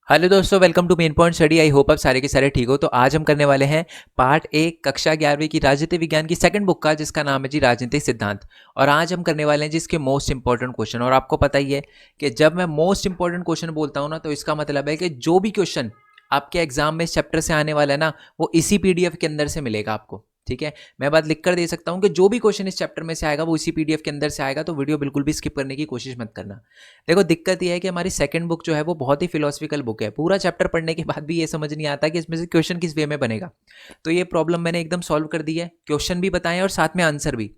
Hello दोस्तों, welcome to main point study. I hope आप सारे के सारे ठीक हो। तो आज हम करने वाले हैं पार्ट 1 कक्षा 11वीं की राजनीति विज्ञान की सेकंड बुक का, जिसका नाम है जी राजनीतिक सिद्धांत। और आज हम करने वाले हैं जिसके मोस्ट इंपॉर्टेंट क्वेश्चन। और आपको पता ही है कि जब मैं मोस्ट इंपॉर्टेंट क्वेश्चन बोलता हूँ ना, तो इसका मतलब है कि जो भी क्वेश्चन आपके एग्जाम में इस चैप्टर से आने वाला है ना, वो इसी पीडीएफ के अंदर से मिलेगा आपको। ठीक है, मैं बात लिख कर दे सकता हूँ कि जो भी क्वेश्चन इस चैप्टर में से आएगा वो इसी पीडीएफ के अंदर से आएगा। तो वीडियो बिल्कुल भी स्किप करने की कोशिश मत करना। देखो, दिक्कत यह है कि हमारी सेकंड बुक जो है वो बहुत ही फिलोसफिकल बुक है। पूरा चैप्टर पढ़ने के बाद भी ये समझ नहीं आता कि इसमें से क्वेश्चन किस वे में बनेगा। तो ये प्रॉब्लम मैंने एकदम सॉल्व कर दी है, क्वेश्चन भी बताए और साथ में आंसर भी।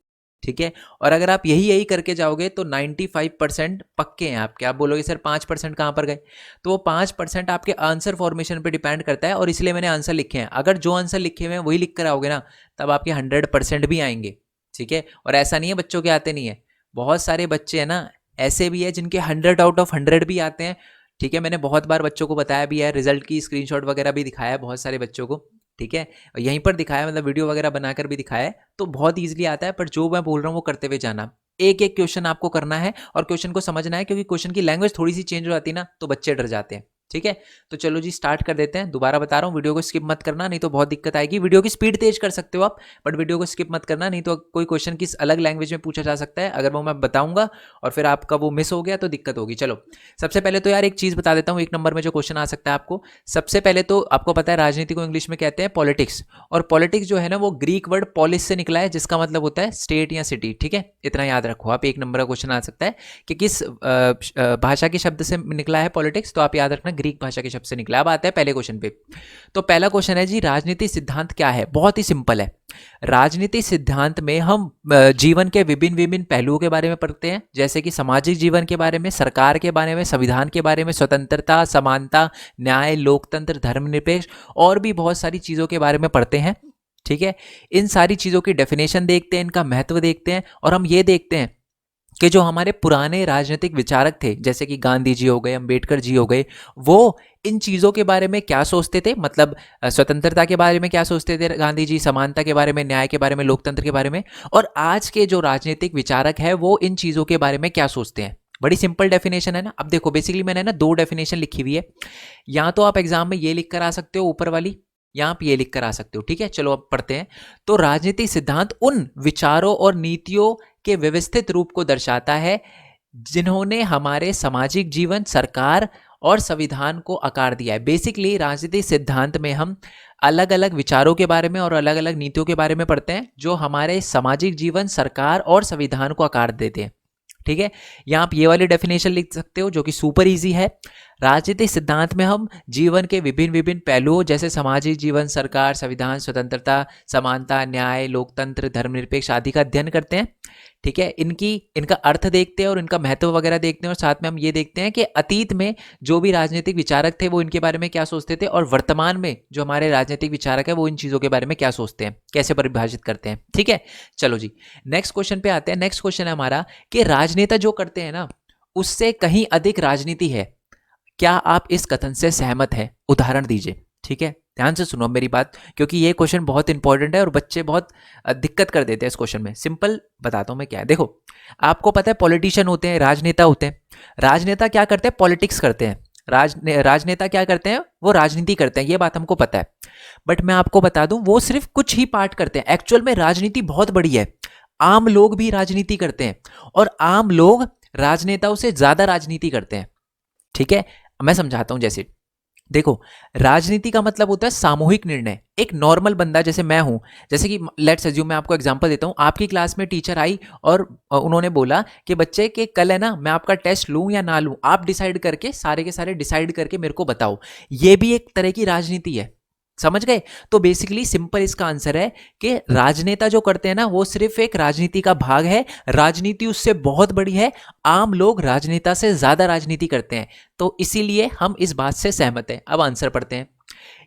ठीक है, और अगर आप यही यही करके जाओगे तो 95% पक्के हैं आपके। आप बोलोगे सर 5% कहाँ पर गए? तो वो 5% आपके आंसर फॉर्मेशन पे डिपेंड करता है, और इसलिए मैंने आंसर लिखे हैं। अगर जो आंसर लिखे हुए हैं वही लिख कर आओगे ना, तब आपके 100% भी आएंगे। ठीक है, और ऐसा नहीं है बच्चों के आते नहीं है। बहुत सारे बच्चे हैं ना ऐसे भी है जिनके 100 आउट ऑफ 100 भी आते हैं। ठीक है, मैंने बहुत बार बच्चों को बताया भी है, रिजल्ट की स्क्रीनशॉट वगैरह भी दिखाया है बहुत सारे बच्चों को। ठीक है, और यहीं पर दिखाया, मतलब वीडियो वगैरह बनाकर भी दिखाया है। तो बहुत ईजिली आता है, पर जो मैं बोल रहा हूँ वो करते हुए जाना। एक एक क्वेश्चन आपको करना है और क्वेश्चन को समझना है, क्योंकि क्वेश्चन की लैंग्वेज थोड़ी सी चेंज हो जाती है ना, तो बच्चे डर जाते हैं। ठीक है, तो चलो जी स्टार्ट कर देते हैं। दोबारा बता रहा हूँ, वीडियो को स्किप मत करना, नहीं तो बहुत दिक्कत आएगी। वीडियो की स्पीड तेज कर सकते हो आप, बट वीडियो को स्किप मत करना, नहीं तो कोई क्वेश्चन किस अलग लैंग्वेज में पूछा जा सकता है, अगर वो मैं बताऊंगा और फिर आपका वो मिस हो गया तो दिक्कत होगी। चलो, सबसे पहले तो यार एक चीज बता देता हूँ, एक नंबर में जो क्वेश्चन आ सकता है आपको। सबसे पहले तो आपको पता है राजनीति को इंग्लिश में कहते हैं पॉलिटिक्स, और पॉलिटिक्स जो है ना वो ग्रीक वर्ड पॉलिस से निकला है, जिसका मतलब होता है स्टेट या सिटी। ठीक है, इतना याद रखो आप। एक नंबर का क्वेश्चन आ सकता है कि किस भाषा के शब्द से निकला है पॉलिटिक्स, तो आप याद रखना ग्रीक भाषा के शब्द से निकला। अब आता है पहले क्वेश्चन पे। तो पहला क्वेश्चन है जी, राजनीति सिद्धांत क्या है? बहुत ही सिंपल है। राजनीति सिद्धांत में हम जीवन के विभिन्न विभिन्न पहलुओं के बारे में पढ़ते हैं, जैसे कि सामाजिक जीवन के बारे में, सरकार के बारे में, संविधान के बारे में, स्वतंत्रता, समानता, न्याय, लोकतंत्र, धर्मनिरपेक्ष, और भी बहुत सारी चीज़ों के बारे में पढ़ते हैं। ठीक है, इन सारी चीज़ों की डेफिनेशन देखते हैं, इनका महत्व देखते हैं, और हम ये देखते हैं कि जो हमारे पुराने राजनीतिक विचारक थे, जैसे कि गांधी जी हो गए, अंबेडकर जी हो गए, वो इन चीज़ों के बारे में क्या सोचते थे। मतलब स्वतंत्रता के बारे में क्या सोचते थे गांधी जी, समानता के बारे में, न्याय के बारे में, लोकतंत्र के बारे में, और आज के जो राजनीतिक विचारक है वो इन चीज़ों के बारे में क्या सोचते हैं। बड़ी सिंपल डेफिनेशन है ना। अब देखो, बेसिकली मैंने ना दो डेफिनेशन लिखी हुई है। या तो आप एग्जाम में ये लिख कर आ सकते हो ऊपर वाली, या आप ये लिख कर आ सकते हो। ठीक है, चलो अब पढ़ते हैं। तो राजनीतिक सिद्धांत उन विचारों और नीतियों के व्यवस्थित रूप को दर्शाता है जिन्होंने हमारे सामाजिक जीवन, सरकार और संविधान को आकार दिया है। बेसिकली राजनीतिक सिद्धांत में हम अलग अलग विचारों के बारे में और अलग अलग नीतियों के बारे में पढ़ते हैं, जो हमारे सामाजिक जीवन, सरकार और संविधान को आकार देते हैं। ठीक है, यहाँ आप ये वाली डेफिनेशन लिख सकते हो जो कि सुपर इजी है। राजनीतिक सिद्धांत में हम जीवन के विभिन्न विभिन्न पहलुओं, जैसे सामाजिक जीवन, सरकार, संविधान, स्वतंत्रता, समानता, न्याय, लोकतंत्र, धर्मनिरपेक्ष आदि का अध्ययन करते हैं। ठीक है, इनका अर्थ देखते हैं और इनका महत्व वगैरह देखते हैं, और साथ में हम ये देखते हैं कि अतीत में जो भी राजनीतिक विचारक थे वो इनके बारे में क्या सोचते थे, और वर्तमान में जो हमारे राजनीतिक विचारक है वो इन चीज़ों के बारे में क्या सोचते हैं, कैसे परिभाषित करते हैं। ठीक है, चलो जी नेक्स्ट क्वेश्चन पे आते हैं। नेक्स्ट क्वेश्चन है हमारा कि राजनेता जो करते हैं ना, उससे कहीं अधिक राजनीति है। क्या आप इस कथन से सहमत हैं? उदाहरण दीजिए। ठीक है, ध्यान से सुनो मेरी बात, क्योंकि ये क्वेश्चन बहुत इंपॉर्टेंट है और बच्चे बहुत दिक्कत कर देते हैं इस क्वेश्चन में। सिंपल बताता हूं मैं क्या है। देखो, आपको पता है पॉलिटिशियन होते हैं, राजनेता होते हैं। राजनेता क्या करते हैं? पॉलिटिक्स करते हैं। राजनेता क्या करते हैं? वो राजनीति करते हैं, ये बात हमको पता है। बट मैं आपको बता दूं, वो सिर्फ कुछ ही पार्ट करते हैं। एक्चुअल में राजनीति बहुत बड़ी है। आम लोग भी राजनीति करते हैं, और आम लोग राजनेताओं से ज्यादा राजनीति करते हैं। ठीक है, मैं समझाता हूं। जैसे देखो, राजनीति का मतलब होता है सामूहिक निर्णय। एक नॉर्मल बंदा जैसे मैं हूं, जैसे कि लेट्स अज्यूम, मैं आपको एग्जांपल देता हूं। आपकी क्लास में टीचर आई और उन्होंने बोला कि बच्चे के कल है ना, मैं आपका टेस्ट लूं या ना लूं, आप डिसाइड करके, सारे के सारे डिसाइड करके मेरे को बताओ। ये भी एक तरह की राजनीति है। समझ गए? तो बेसिकली सिंपल इसका आंसर है कि राजनेता जो करते हैं ना, वो सिर्फ एक राजनीति का भाग है। राजनीति उससे बहुत बड़ी है। आम लोग राजनेता से ज्यादा राजनीति करते हैं, तो इसीलिए हम इस बात से सहमत हैं। अब आंसर पढ़ते हैं।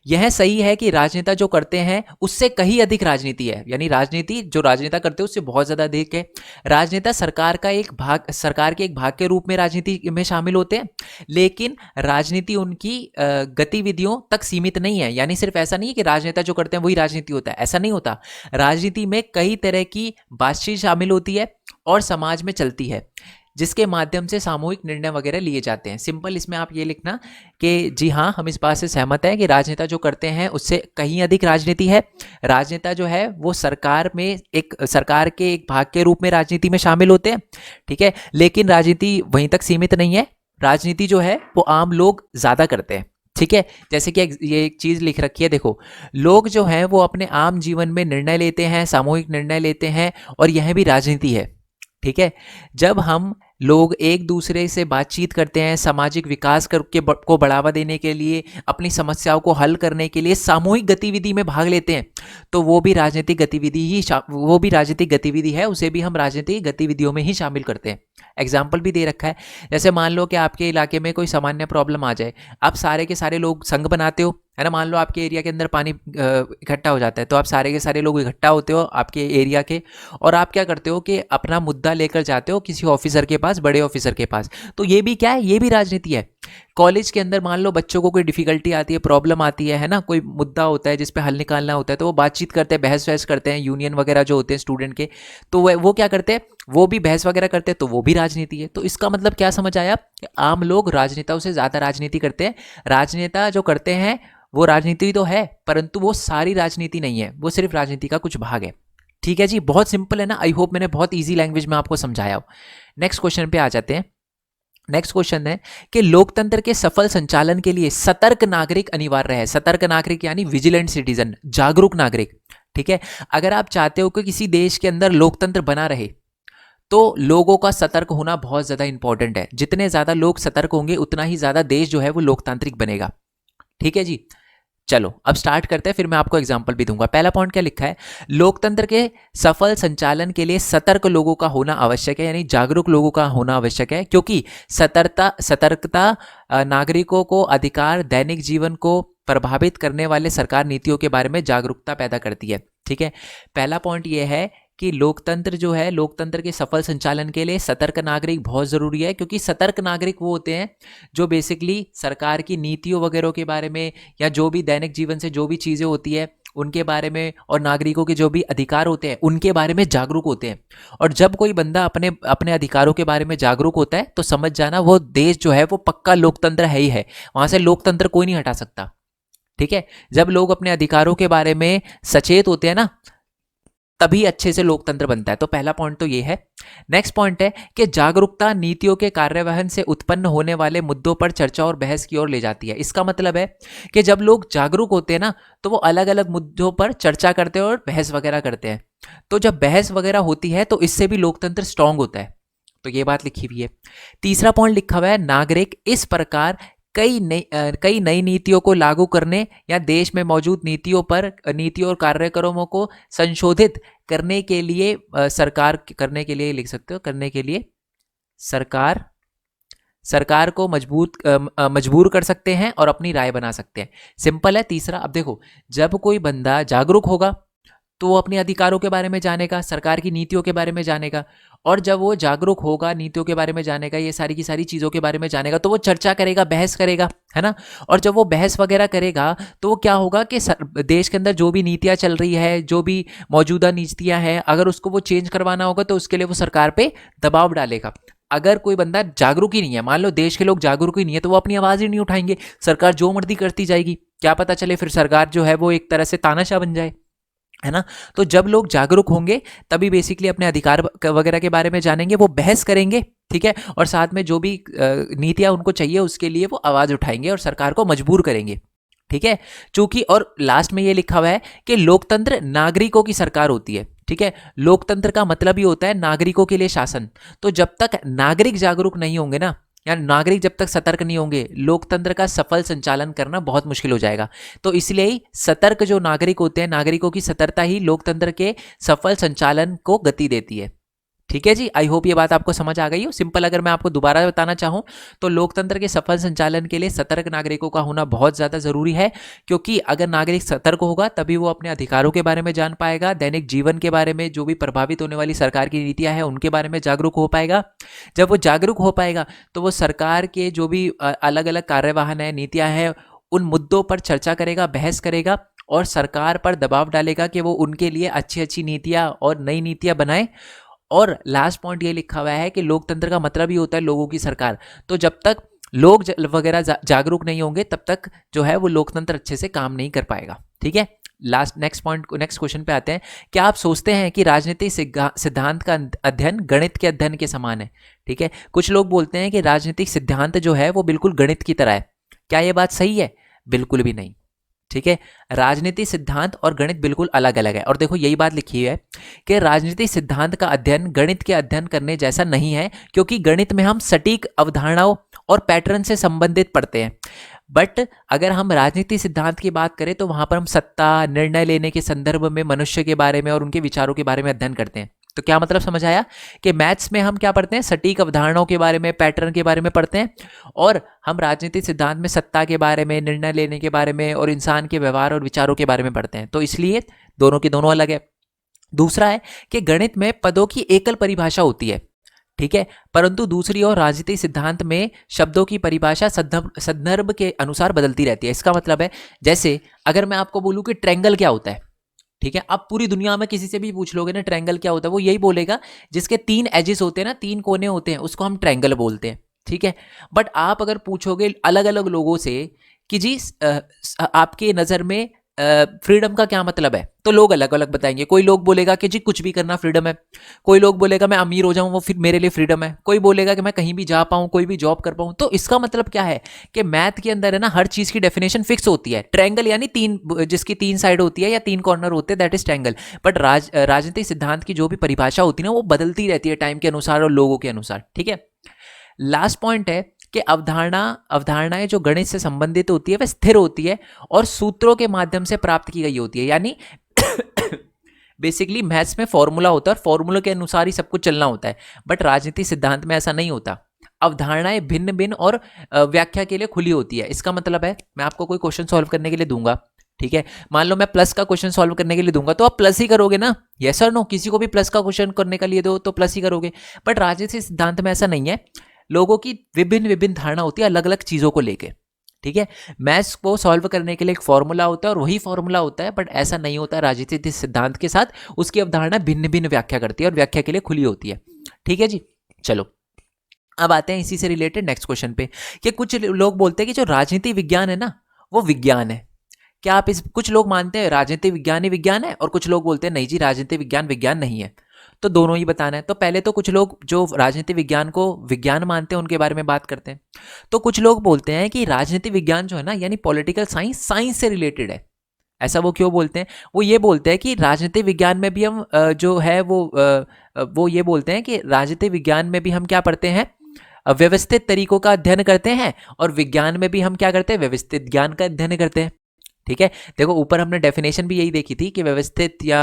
यह सही है कि राजनेता जो करते हैं उससे कहीं अधिक राजनीति है, यानी राजनीति जो राजनेता करते हैं उससे बहुत ज्यादा अधिक है। राजनेता सरकार का एक भाग, सरकार के एक भाग के रूप में राजनीति में शामिल होते हैं, लेकिन राजनीति उनकी गतिविधियों तक सीमित नहीं है। यानी सिर्फ ऐसा नहीं है कि राजनेता जो करते हैं वही राजनीति होता है, ऐसा नहीं होता। राजनीति में कई तरह की बातचीत शामिल होती है और समाज में चलती है। जिसके माध्यम से सामूहिक निर्णय वगैरह लिए जाते हैं। सिंपल इसमें आप ये लिखना कि जी हाँ, हम इस बात से सहमत हैं कि राजनेता जो करते हैं उससे कहीं अधिक राजनीति है। राजनेता जो है वो सरकार के एक भाग के रूप में राजनीति में शामिल होते हैं, ठीक है। लेकिन राजनीति वहीं तक सीमित नहीं है, राजनीति जो है वो आम लोग ज़्यादा करते हैं, ठीक है। जैसे कि ये एक चीज़ लिख रखी है, देखो, लोग जो हैं वो अपने आम जीवन में निर्णय लेते हैं, सामूहिक निर्णय लेते हैं, और यह भी राजनीति है, ठीक है। जब हम लोग एक दूसरे से बातचीत करते हैं, सामाजिक विकास को बढ़ावा देने के लिए, अपनी समस्याओं को हल करने के लिए सामूहिक गतिविधि में भाग लेते हैं, तो वो भी राजनीतिक गतिविधि है, उसे भी हम राजनीतिक गतिविधियों में ही शामिल करते हैं। एग्जाम्पल भी दे रखा है, जैसे मान लो कि आपके इलाके में कोई सामान्य प्रॉब्लम आ जाए, आप सारे के सारे लोग संघ बनाते हो, है ना। मान लो आपके एरिया के अंदर पानी इकट्ठा हो जाता है, तो आप सारे के सारे लोग इकट्ठा होते हो आपके एरिया के, और आप क्या करते हो कि अपना मुद्दा लेकर जाते हो किसी ऑफिसर के पास, बड़े ऑफिसर के पास। तो ये भी क्या है, ये भी राजनीति है। कॉलेज के अंदर मान लो बच्चों को कोई डिफिकल्टी आती है, प्रॉब्लम आती है ना, कोई मुद्दा होता है जिस पे हल निकालना होता है, तो वो बातचीत करते हैं, बहस वहस करते हैं, यूनियन वगैरह जो होते हैं स्टूडेंट के, तो वो क्या करते हैं, वो भी बहस वगैरह करते हैं, तो वो भी राजनीति है। तो इसका मतलब क्या समझ आया कि आम लोग राजनेताओं से ज़्यादा राजनीति करते हैं। राजनेता जो करते हैं वो राजनीति तो है, परंतु वो सारी राजनीति नहीं है, वो सिर्फ राजनीति का कुछ भाग है, ठीक है जी। बहुत सिंपल है ना, आई होप मैंने बहुत ईजी लैंग्वेज में आपको समझाया हो। नेक्स्ट क्वेश्चन पे आ जाते हैं। नेक्स्ट क्वेश्चन है कि लोकतंत्र के सफल संचालन के लिए सतर्क नागरिक अनिवार्य है। सतर्क नागरिक यानी विजिलेंट सिटीजन, जागरूक नागरिक, ठीक है। अगर आप चाहते हो कि किसी देश के अंदर लोकतंत्र बना रहे, तो लोगों का सतर्क होना बहुत ज़्यादा इंपॉर्टेंट है। जितने ज़्यादा लोग सतर्क होंगे उतना ही ज़्यादा देश जो है वो लोकतांत्रिक बनेगा, ठीक है जी। चलो अब स्टार्ट करते हैं, फिर मैं आपको एग्जांपल भी दूंगा। पहला पॉइंट क्या लिखा है, लोकतंत्र के सफल संचालन के लिए सतर्क लोगों का होना आवश्यक है, यानी जागरूक लोगों का होना आवश्यक है, क्योंकि सतर्कता नागरिकों को अधिकार, दैनिक जीवन को प्रभावित करने वाले सरकार नीतियों के बारे में जागरूकता पैदा करती है, ठीक है। पहला पॉइंट यह है कि लोकतंत्र जो है, लोकतंत्र के सफल संचालन के लिए सतर्क नागरिक बहुत ज़रूरी है, क्योंकि सतर्क नागरिक वो होते हैं जो बेसिकली सरकार की नीतियों वगैरह के बारे में, या जो भी दैनिक जीवन से जो भी चीज़ें होती है उनके बारे में, और नागरिकों के जो भी अधिकार होते हैं उनके बारे में जागरूक होते हैं। और जब कोई बंदा अपने अपने अधिकारों के बारे में जागरूक होता है, तो समझ जाना वो देश जो है वो पक्का लोकतंत्र है ही है, वहाँ से लोकतंत्र कोई नहीं हटा सकता, ठीक है। जब लोग अपने अधिकारों के बारे में सचेत होते हैं ना, तभी अच्छे से लोकतंत्र बनता है। तो पहला पॉइंट तो ये है। नेक्स्ट पॉइंट है कि जागरूकता नीतियों के कार्यवहन से उत्पन्न होने वाले मुद्दों पर चर्चा और बहस की ओर ले जाती है। इसका मतलब है कि जब लोग जागरूक होते हैं ना, तो वो अलग अलग मुद्दों पर चर्चा करते हैं और बहस वगैरह करते हैं। तो जब बहस वगैरह होती है तो इससे भी लोकतंत्र स्ट्रांग होता है, तो ये बात लिखी हुई है। तीसरा पॉइंट लिखा हुआ है, नागरिक इस प्रकार कई नई नीतियों को लागू करने या देश में मौजूद नीतियों और कार्यक्रमों को संशोधित करने के लिए लिख सकते हो, करने के लिए सरकार को मजबूर कर सकते हैं और अपनी राय बना सकते हैं। सिंपल है तीसरा। अब देखो, जब कोई बंदा जागरूक होगा तो वो अपने अधिकारों के बारे में जानेगा, सरकार की नीतियों के बारे में जानेगा, और जब वो जागरूक होगा, नीतियों के बारे में जानेगा, ये सारी की सारी चीज़ों के बारे में जानेगा, तो वो चर्चा करेगा, बहस करेगा, है ना। और जब वो बहस वगैरह करेगा तो वो क्या होगा कि देश के अंदर जो भी नीतियाँ चल रही है, जो भी मौजूदा नीतियाँ हैं, अगर उसको वो चेंज करवाना होगा तो उसके लिए वो सरकार पे दबाव डालेगा। अगर कोई बंदा जागरूक ही नहीं है, मान लो देश के लोग जागरूक ही नहीं है, तो वो अपनी आवाज़ ही नहीं उठाएंगे, सरकार जो मर्जी करती जाएगी। क्या पता चले फिर सरकार जो है वो एक तरह से तानाशाह बन जाए, है ना। तो जब लोग जागरूक होंगे तभी बेसिकली अपने अधिकार वगैरह के बारे में जानेंगे, वो बहस करेंगे, ठीक है, और साथ में जो भी नीतियां उनको चाहिए उसके लिए वो आवाज़ उठाएंगे और सरकार को मजबूर करेंगे, ठीक है। चूंकि और लास्ट में ये लिखा हुआ है कि लोकतंत्र नागरिकों की सरकार होती है, ठीक है। लोकतंत्र का मतलब ही होता है नागरिकों के लिए शासन। तो जब तक नागरिक जागरूक नहीं होंगे ना, या नागरिक जब तक सतर्क नहीं होंगे, लोकतंत्र का सफल संचालन करना बहुत मुश्किल हो जाएगा। तो इसलिए ही सतर्क जो नागरिक होते हैं, नागरिकों की सतर्कता ही लोकतंत्र के सफल संचालन को गति देती है, ठीक है जी। आई होप ये बात आपको समझ आ गई हो। सिंपल अगर मैं आपको दोबारा बताना चाहूँ तो लोकतंत्र के सफल संचालन के लिए सतर्क नागरिकों का होना बहुत ज़्यादा ज़रूरी है, क्योंकि अगर नागरिक सतर्क होगा तभी वो अपने अधिकारों के बारे में जान पाएगा, दैनिक जीवन के बारे में, जो भी प्रभावित होने वाली सरकार की नीतियाँ हैं उनके बारे में जागरूक हो पाएगा। जब वो जागरूक हो पाएगा तो वो सरकार के जो भी अलग अलग कार्यवाहन है, नीतियाँ हैं, उन मुद्दों पर चर्चा करेगा, बहस करेगा, और सरकार पर दबाव डालेगा कि वो उनके लिए अच्छी अच्छी नीतियाँ और नई नीतियाँ बनाए, और लास्ट पॉइंट ये लिखा हुआ है कि लोकतंत्र का मतलब ही होता है लोगों की सरकार। तो जब तक लोग वगैरह जागरूक नहीं होंगे तब तक जो है वो लोकतंत्र अच्छे से काम नहीं कर पाएगा। ठीक है, नेक्स्ट क्वेश्चन पे आते हैं। क्या आप सोचते हैं कि राजनीतिक सिद्धांत का अध्ययन गणित के अध्ययन के समान है? ठीक है, कुछ लोग बोलते हैं कि राजनीतिक सिद्धांत जो है वो बिल्कुल गणित की तरह है। क्या ये बात सही है? बिल्कुल भी नहीं। ठीक है, राजनीति सिद्धांत और गणित बिल्कुल अलग अलग है। और देखो यही बात लिखी है कि राजनीतिक सिद्धांत का अध्ययन गणित के अध्ययन करने जैसा नहीं है, क्योंकि गणित में हम सटीक अवधारणाओं और पैटर्न से संबंधित पढ़ते हैं। बट अगर हम राजनीति सिद्धांत की बात करें तो वहां पर हम सत्ता, निर्णय लेने के संदर्भ में मनुष्य के बारे में और उनके विचारों के बारे में अध्ययन करते हैं। तो क्या मतलब समझ आया कि मैथ्स में हम क्या पढ़ते हैं? सटीक अवधारणाओं के बारे में, पैटर्न के बारे में पढ़ते हैं, और हम राजनीतिक सिद्धांत में सत्ता के बारे में, निर्णय लेने के बारे में और इंसान के व्यवहार और विचारों के बारे में पढ़ते हैं। तो इसलिए दोनों के दोनों अलग है। दूसरा है कि गणित में पदों की एकल परिभाषा होती है, ठीक है, परंतु दूसरी ओर राजनीतिक सिद्धांत में शब्दों की परिभाषा संदर्भ के अनुसार बदलती रहती है। इसका मतलब है, जैसे अगर मैं आपको बोलूं कि ट्रायंगल क्या होता है, ठीक है, आप पूरी दुनिया में किसी से भी पूछ लोगे ना ट्रायंगल क्या होता है, वो यही बोलेगा जिसके 3 एजेस होते हैं ना, 3 कोने होते हैं, उसको हम ट्रायंगल बोलते हैं। ठीक है, बट आप अगर पूछोगे अलग अलग लोगों से कि जी आपके नज़र में फ्रीडम का क्या मतलब है, तो लोग अलग अलग बताएंगे। कोई लोग बोलेगा कि जी कुछ भी करना फ्रीडम है, कोई लोग बोलेगा मैं अमीर हो जाऊं वो फिर मेरे लिए फ्रीडम है, कोई बोलेगा कि मैं कहीं भी जा पाऊं, कोई भी जॉब कर पाऊं। तो इसका मतलब क्या है कि मैथ के अंदर है ना हर चीज की डेफिनेशन फिक्स होती है। ट्रायंगल यानी जिसकी 3 साइड होती है या 3 कॉर्नर होते हैं, दैट इज ट्रायंगल। बट राजनीतिक सिद्धांत की जो भी परिभाषा होती है ना वो बदलती रहती है टाइम के अनुसार और लोगों के अनुसार। ठीक है, लास्ट पॉइंट है कि अवधारणाएं जो गणित से संबंधित होती है वह स्थिर होती है और सूत्रों के माध्यम से प्राप्त की गई होती है। यानी बेसिकली मैथ्स में फॉर्मूला होता है और फॉर्मूला के अनुसार ही सब कुछ चलना होता है, बट राजनीतिक सिद्धांत में ऐसा नहीं होता। अवधारणाएं भिन्न भिन्न और व्याख्या के लिए खुली होती है। इसका मतलब है मैं आपको कोई क्वेश्चन सॉल्व करने के लिए दूंगा, ठीक है, मान लो मैं प्लस का क्वेश्चन सॉल्व करने के लिए दूंगा तो आप प्लस ही करोगे ना, यस और नो? किसी को भी प्लस का क्वेश्चन करने के लिए दो तो प्लस ही करोगे। बट राजनीतिक सिद्धांत में ऐसा नहीं है, लोगों की विभिन्न विभिन्न धारणा होती है अलग अलग चीज़ों को लेके। ठीक है, मैथ्स को सॉल्व करने के लिए एक फॉर्मूला होता है और वही फॉर्मूला होता है, बट ऐसा नहीं होता राजनीतिक सिद्धांत के साथ। उसकी अवधारणा भिन्न भिन्न व्याख्या करती है और व्याख्या के लिए खुली होती है। ठीक है जी, चलो अब आते हैं इसी से रिलेटेड नेक्स्ट क्वेश्चन पे कि कुछ लोग बोलते हैं कि जो राजनीति विज्ञान है ना वो विज्ञान है। क्या आप कुछ लोग मानते हैं राजनीति विज्ञान ही विज्ञान है और कुछ लोग बोलते हैं नहीं जी राजनीति विज्ञान विज्ञान नहीं है। तो दोनों ही बताना है। तो पहले तो कुछ लोग जो राजनीति विज्ञान को विज्ञान मानते हैं उनके बारे में बात करते हैं। तो कुछ लोग बोलते हैं कि राजनीति विज्ञान जो है ना यानी पॉलिटिकल साइंस, साइंस से रिलेटेड है। ऐसा वो क्यों बोलते हैं? वो ये बोलते हैं कि राजनीति विज्ञान में भी हम जो है वो ये बोलते हैं कि राजनीति विज्ञान में भी हम क्या पढ़ते हैं? व्यवस्थित तरीकों का अध्ययन करते हैं, और विज्ञान में भी हम क्या करते हैं? व्यवस्थित ज्ञान का अध्ययन करते हैं। ठीक है, देखो ऊपर हमने डेफिनेशन भी यही देखी थी कि व्यवस्थित या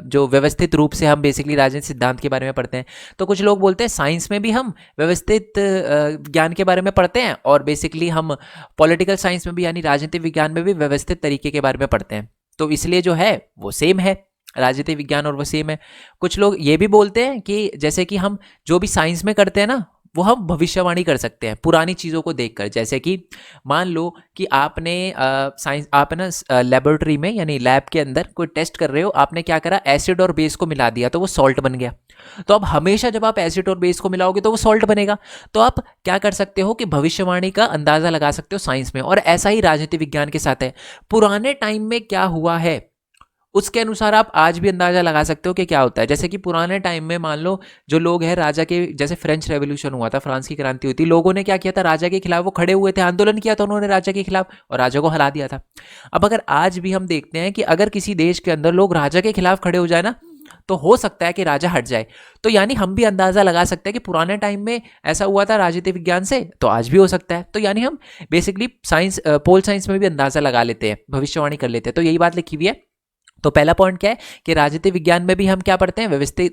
जो व्यवस्थित रूप से हम बेसिकली राजनीतिक सिद्धांत के बारे में पढ़ते हैं। तो कुछ लोग बोलते हैं साइंस में भी हम व्यवस्थित ज्ञान के बारे में पढ़ते हैं और बेसिकली हम पॉलिटिकल साइंस में भी यानी राजनीतिक विज्ञान में भी व्यवस्थित तरीके के बारे में पढ़ते हैं। तो इसलिए जो है वो सेम है, राजनीतिक विज्ञान और वो सेम है। कुछ लोग ये भी बोलते हैं कि जैसे कि हम जो भी साइंस में करते हैं ना वो हम भविष्यवाणी कर सकते हैं पुरानी चीज़ों को देखकर। जैसे कि मान लो कि आपने साइंस आप ना लेबोरेटरी में यानी लैब के अंदर कोई टेस्ट कर रहे हो, आपने क्या करा? एसिड और बेस को मिला दिया तो वो सॉल्ट बन गया। तो अब हमेशा जब आप एसिड और बेस को मिलाओगे तो वो सॉल्ट बनेगा। तो आप क्या कर सकते हो कि भविष्यवाणी का अंदाज़ा लगा सकते हो साइंस में, और ऐसा ही राजनीतिक विज्ञान के साथ है। पुराने टाइम में क्या हुआ है उसके अनुसार आप आज भी अंदाजा लगा सकते हो कि क्या होता है। जैसे कि पुराने टाइम में मान लो जो लोग हैं राजा के, जैसे फ्रेंच रेवोल्यूशन हुआ था, फ्रांस की क्रांति हुई थी, लोगों ने क्या किया था? राजा के खिलाफ वो खड़े हुए थे, आंदोलन किया था उन्होंने राजा के खिलाफ और राजा को हरा दिया था। अब अगर आज भी हम देखते हैं कि अगर किसी देश के अंदर लोग राजा के खिलाफ खड़े हो जाए ना तो हो सकता है कि राजा हट जाए। तो यानी हम भी अंदाजा लगा सकते हैं कि पुराने टाइम में ऐसा हुआ था राजनीतिक विज्ञान से, तो आज भी हो सकता है। तो यानी हम बेसिकली साइंस, पोल साइंस में भी अंदाजा लगा लेते हैं, भविष्यवाणी कर लेते हैं। तो यही बात लिखी हुई है। तो पहला पॉइंट क्या है कि राजनीतिक विज्ञान में भी हम क्या पढ़ते हैं? व्यवस्थित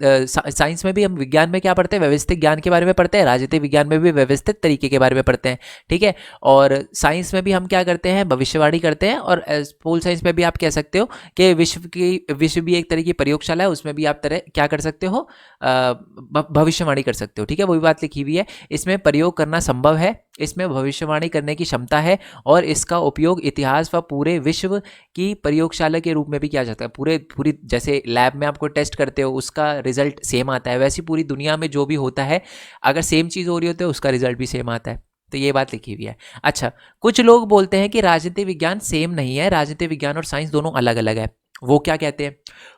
साइंस में भी हम विज्ञान में क्या पढ़ते हैं? व्यवस्थित ज्ञान के बारे में पढ़ते हैं। राजनीतिक विज्ञान में भी व्यवस्थित तरीके के बारे में पढ़ते हैं। ठीक है, और साइंस में भी हम क्या करते हैं? भविष्यवाणी करते हैं। और पोल साइंस में भी आप कह सकते हो कि विश्व भी एक तरह की प्रयोगशाला है, उसमें भी आप क्या कर सकते हो? भविष्यवाणी कर सकते हो। ठीक है, वही बात लिखी हुई है। इसमें प्रयोग करना संभव है इसमें भविष्यवाणी करने की क्षमता है और इसका उपयोग इतिहास व पूरे विश्व की प्रयोगशाला के रूप में भी किया जाता है। पूरी जैसे लैब में आपको टेस्ट करते हो उसका रिजल्ट सेम आता है, वैसे पूरी दुनिया में जो भी होता है अगर सेम चीज़ हो रही होती है उसका रिजल्ट भी सेम आता है। तो ये बात लिखी हुई है। अच्छा, कुछ लोग बोलते हैं कि राजनीति विज्ञान सेम नहीं है, राजनीति विज्ञान और साइंस दोनों अलग अलग है। वो क्या कहते हैं?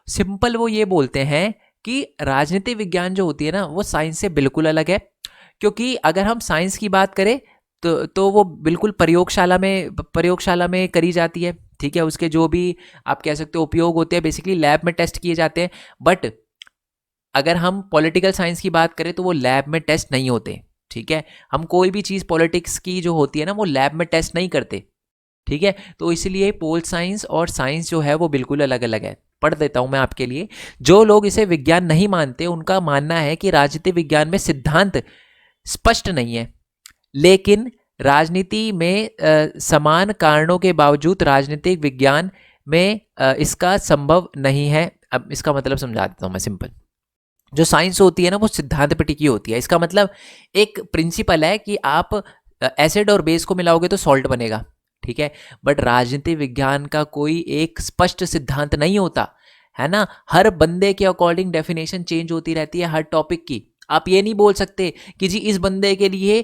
सिंपल वो ये बोलते हैं कि राजनीति विज्ञान जो होती है ना वो साइंस से बिल्कुल अलग है, क्योंकि अगर हम साइंस की बात करें तो वो बिल्कुल प्रयोगशाला में करी जाती है। ठीक है, उसके जो भी आप कह सकते हो उपयोग होते हैं बेसिकली लैब में टेस्ट किए जाते हैं। बट अगर हम पॉलिटिकल साइंस की बात करें तो वो लैब में टेस्ट नहीं होते। ठीक है, हम कोई भी चीज़ पॉलिटिक्स की जो होती है ना वो लैब में टेस्ट नहीं करते। ठीक है, तो इसलिए पोल साइंस और साइंस जो है वो बिल्कुल अलग अलग है। पढ़ देता हूं मैं आपके लिए। जो लोग इसे विज्ञान नहीं मानते उनका मानना है कि राजनीति विज्ञान में सिद्धांत स्पष्ट नहीं है, लेकिन राजनीति में समान कारणों के बावजूद राजनीतिक विज्ञान में इसका संभव नहीं है। अब इसका मतलब समझा देता हूं मैं सिंपल। जो साइंस होती है ना वो सिद्धांत पे टिकी होती है। इसका मतलब एक प्रिंसिपल है कि आप एसिड और बेस को मिलाओगे तो सॉल्ट बनेगा। ठीक है, बट राजनीति विज्ञान का कोई एक स्पष्ट सिद्धांत नहीं होता है ना। हर बंदे के अकॉर्डिंग डेफिनेशन चेंज होती रहती है हर टॉपिक की। आप ये नहीं बोल सकते कि जी इस बंदे के लिए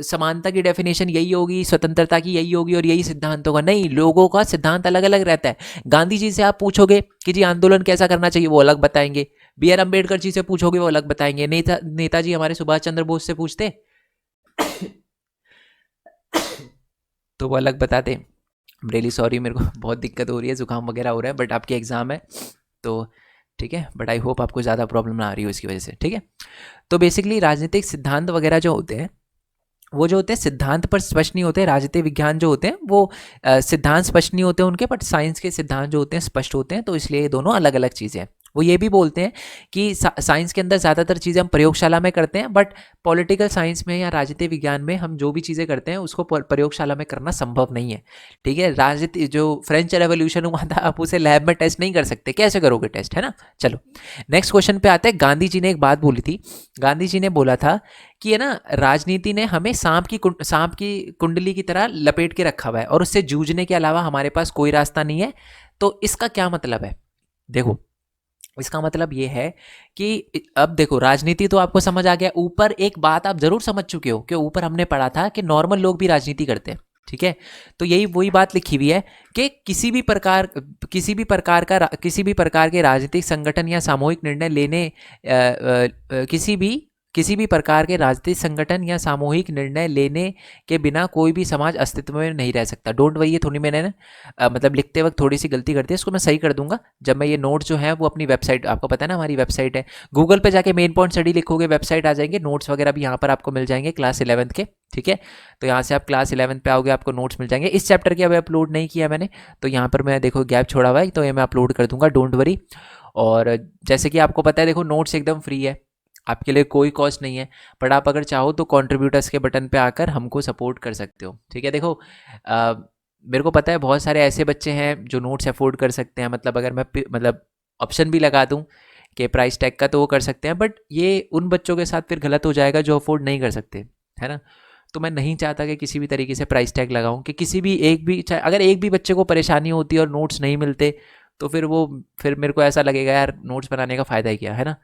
समानता की डेफिनेशन यही होगी, स्वतंत्रता की यही होगी और यही सिद्धांत होगा। नहीं, लोगों का सिद्धांत अलग अलग रहता है। गांधी जी से आप पूछोगे कि जी आंदोलन कैसा करना चाहिए, वो अलग बताएंगे। B.R. अम्बेडकर जी से पूछोगे वो अलग बताएंगे। नेताजी हमारे सुभाष चंद्र बोस से पूछते तो वो अलग बताते। रियली सॉरी, मेरे को बहुत दिक्कत हो रही है, जुकाम वगैरह हो रहा है, बट आपके एग्ज़ाम है तो ठीक है। बट आई होप आपको ज़्यादा प्रॉब्लम ना आ रही हो इसकी वजह से। ठीक है, तो बेसिकली राजनीतिक सिद्धांत वगैरह जो होते हैं वो जो होते हैं सिद्धांत पर स्पष्ट नहीं होते। राजनीतिक विज्ञान जो होते हैं वो सिद्धांत स्पष्ट नहीं होते उनके, बट साइंस के सिद्धांत जो होते हैं स्पष्ट होते हैं। तो इसलिए ये दोनों अलग अलग चीज़ें हैं। वो ये भी बोलते हैं कि साइंस के अंदर ज़्यादातर चीज़ें हम प्रयोगशाला में करते हैं, बट पॉलिटिकल साइंस में या राजनीतिक विज्ञान में हम जो भी चीज़ें करते हैं उसको प्रयोगशाला में करना संभव नहीं है। ठीक है, राजनीति जो फ्रेंच रेवोल्यूशन हुआ था आप उसे लैब में टेस्ट नहीं कर सकते, कैसे करोगे टेस्ट, है ना। चलो नेक्स्ट क्वेश्चन पे आते हैं। गांधी जी ने एक बात बोली थी। गांधी जी ने बोला था कि है ना राजनीति ने हमें सांप की कुंडली की तरह लपेट के रखा हुआ है और उससे जूझने के अलावा हमारे पास कोई रास्ता नहीं है। तो इसका क्या मतलब है? देखो, इसका मतलब ये है कि अब देखो राजनीति तो आपको समझ आ गया। ऊपर एक बात आप जरूर समझ चुके हो कि ऊपर हमने पढ़ा था कि नॉर्मल लोग भी राजनीति करते हैं। ठीक है, तो यही वही बात लिखी हुई है कि किसी भी प्रकार के राजनीतिक संगठन या सामूहिक निर्णय लेने किसी भी प्रकार के राजनीतिक संगठन या सामूहिक निर्णय लेने के बिना कोई भी समाज अस्तित्व में नहीं रह सकता। डोंट वरी, ये थोड़ी मैंने मतलब लिखते वक्त थोड़ी सी गलती करती है, इसको मैं सही कर दूंगा जब मैं ये नोट्स जो है वो अपनी वेबसाइट, आपको पता है ना हमारी वेबसाइट है, गूगल पे जाके मेन पॉइंट स्टडी लिखोगे वेबसाइट आ जाएंगे, नोट्स वगैरह भी यहाँ पर आपको मिल जाएंगे क्लास 11th के। ठीक है, तो यहाँ से आप क्लास 11th पे आओगे आपको नोट्स मिल जाएंगे। इस चैप्टर के अभी अपलोड नहीं किया मैंने, तो यहाँ पर मैं देखो गैप छोड़ा हुआ है, तो ये मैं अपलोड कर दूंगा, डोंट वरी। और जैसे कि आपको पता है देखो नोट्स एकदम फ्री है, आपके लिए कोई कॉस्ट नहीं है, बट आप अगर चाहो तो कंट्रीब्यूटर्स के बटन पे आकर हमको सपोर्ट कर सकते हो। ठीक है, देखो मेरे को पता है बहुत सारे ऐसे बच्चे हैं जो नोट्स अफोर्ड कर सकते हैं, मतलब अगर मैं मतलब ऑप्शन भी लगा दूं कि प्राइस टैग का तो वो कर सकते हैं, बट ये उन बच्चों के साथ फिर गलत हो जाएगा जो अफोर्ड नहीं कर सकते, है ना। तो मैं नहीं चाहता कि किसी भी तरीके से प्राइस टैग लगाऊं कि किसी भी अगर एक भी बच्चे को परेशानी होती है और नोट्स नहीं मिलते तो फिर मेरे को ऐसा लगेगा यार नोट्स बनाने का फ़ायदा ही क्या है ना।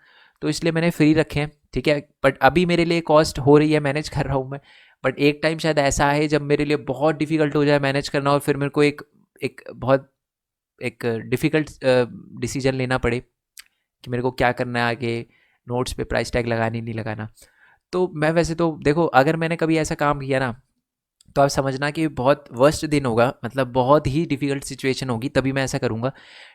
तो इसलिए मैंने फ्री रखे हैं। ठीक है, बट अभी मेरे लिए कॉस्ट हो रही है, मैनेज कर रहा हूँ मैं, बट एक टाइम शायद ऐसा है जब मेरे लिए बहुत डिफ़िकल्ट हो जाए मैनेज करना और फिर मेरे को एक डिफ़िकल्ट डिसीजन लेना पड़े कि मेरे को क्या करना है आगे, नोट्स पे प्राइस टैग लगानी नहीं लगाना। तो मैं वैसे तो देखो अगर मैंने कभी ऐसा काम किया ना तो आप समझना कि बहुत वर्स्ट दिन होगा, मतलब बहुत ही डिफ़िकल्ट सिचुएशन होगी तभी मैं ऐसा करूँगा।